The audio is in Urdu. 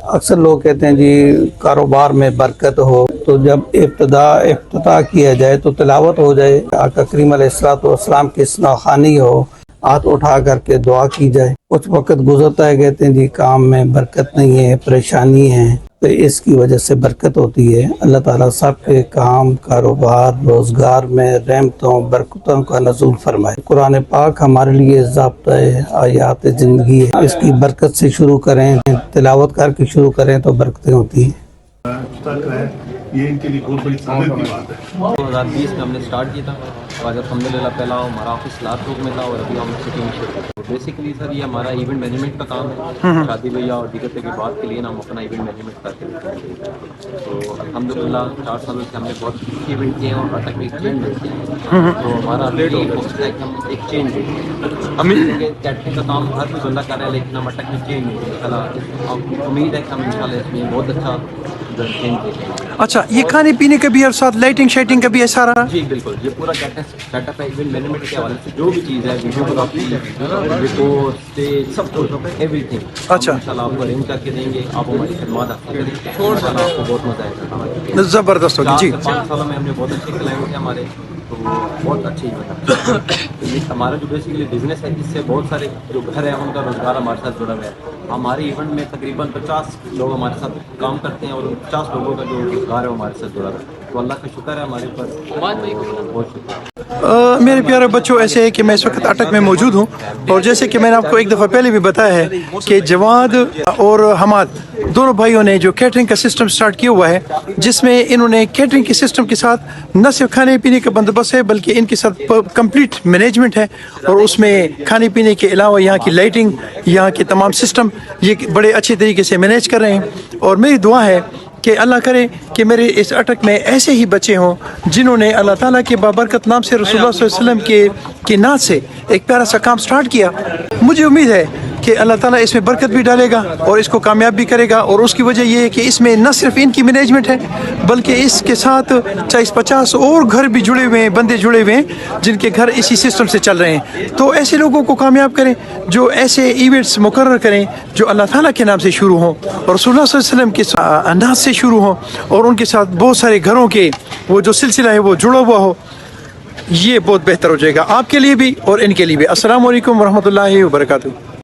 اکثر لوگ کہتے ہیں جی کاروبار میں برکت ہو تو جب افتتاح کیا جائے تو تلاوت ہو جائے، آقا کریم علیہ السلام کی ثناخوانی ہو، ہاتھ اٹھا کر کے دعا کی جائے۔ کچھ وقت گزرتا ہے، کہتے ہیں جی کام میں برکت نہیں ہے، پریشانی ہے، تو اس کی وجہ سے برکت ہوتی ہے۔ اللہ تعالیٰ سب کے کام، کاروبار، روزگار میں رحمتوں برکتوں کا نزول فرمائے۔ قرآن پاک ہمارے لیے ضابطۂ حیات زندگی ہے، اس کی برکت سے شروع کریں، تلاوت کر کے شروع کریں تو برکتیں ہوتی ہیں۔ یہ ان کے لیے بہت بڑی سعادت کی بات ہے۔ 2020 میں ہم نے سٹارٹ کیا تھا اور الحمدللہ پہلا ہمارا آفس لات روڈ میں تھا اور ابھی ہم سٹی میں شفٹ ہیں۔ بیسیکلی سر یہ ہمارا ایونٹ مینجمنٹ کا کام ہے، شادی بیاہ اور دیگر کے بعد کے لیے ہم اپنا ایونٹ مینجمنٹ کرتے ہیں۔ تو الحمدللہ 4 سالوں سے ہم نے بہت ایونٹ کیے ہیں اور تک ایک چینج ملتی ہے، تو ہمارا فوکس ہے کہ ہم ایک چینج کیٹرنگ کا کام ہر کوئی بندہ کر رہا ہے، لیکن ہم اٹک میں چینج نہیں، امید ہے کہ ہم انشاءاللہ اس میں بہت اچھا چینج دیکھیں گے۔ اچھا، یہ کھانے پینے کا بھی اور ساتھ لائٹنگ شائٹنگ کا بھی ہے سارا؟ جی بالکل، یہ پورا سیٹ اپ ہے ایونٹ مینجمنٹ کے حوالے سے، جو بھی چیز ہے ویڈیوگرافی، ڈیکور، اسٹیج، سب کچھ ایوری تھنگ اچھا انشاءاللہ آپ کو ارینج کر کے دیں گے، آپ ہماری خدمات حاصل کریں گے، انشاءاللہ آپ کو بہت مزہ آئے گا۔ زبردست ہوگی جی۔ 5 سالوں میں ہم نے بہت اچھے کلائنٹ ہیں ہمارے، تو بہت اچھی یہ ہمارا جو بیسیکلی بزنس ہے، اس سے بہت سارے جو گھر ہیں ان کا روزگار ہمارے ساتھ جڑا ہوا ہے۔ ہمارے ایونٹ میں تقریباً 50 لوگ ہمارے ساتھ کام کرتے ہیں اور 50 لوگوں کا جو روزگار ہے وہ ہمارے ساتھ جڑا ہوا ہے، تو اللہ کا شکر ہے ہمارے اوپر، بہت شکریہ۔ میرے پیارے بچوں، ایسے ہے کہ میں اس وقت اٹک میں موجود ہوں، اور جیسے کہ میں نے آپ کو ایک دفعہ پہلے بھی بتایا ہے کہ جواد اور حماد دونوں بھائیوں نے جو کیٹرنگ کا سسٹم سٹارٹ کیا ہوا ہے، جس میں انہوں نے کیٹرنگ کے سسٹم کے ساتھ نہ صرف کھانے پینے کا بندوبست ہے بلکہ ان کے ساتھ کمپلیٹ مینجمنٹ ہے، اور اس میں کھانے پینے کے علاوہ یہاں کی لائٹنگ، یہاں کے تمام سسٹم یہ بڑے اچھے طریقے سے مینیج کر رہے ہیں۔ اور میری دعا ہے کہ اللہ کرے کہ میرے اس اٹک میں ایسے ہی بچے ہوں جنہوں نے اللہ تعالیٰ کے بابرکت نام سے، رسول اللہ صلی اللہ علیہ وسلم کے نام سے ایک پیارا سا کام سٹارٹ کیا۔ مجھے امید ہے کہ اللہ تعالیٰ اس میں برکت بھی ڈالے گا اور اس کو کامیاب بھی کرے گا، اور اس کی وجہ یہ ہے کہ اس میں نہ صرف ان کی مینجمنٹ ہے بلکہ اس کے ساتھ 40-50 اور گھر بھی جڑے ہوئے ہیں، بندے جڑے ہوئے ہیں جن کے گھر اسی سسٹم سے چل رہے ہیں۔ تو ایسے لوگوں کو کامیاب کریں جو ایسے ایونٹس مقرر کریں جو اللہ تعالیٰ کے نام سے شروع ہوں اور رسول اللہ صلی اللہ علیہ وسلم کے انداز سے شروع ہوں، اور ان کے ساتھ بہت سارے گھروں کے وہ جو سلسلہ ہے وہ جڑا ہوا ہو۔ یہ بہت بہتر ہو جائے گا آپ کے لیے بھی اور ان کے لیے بھی۔ السلام علیکم ورحمۃ اللہ وبرکاتہ۔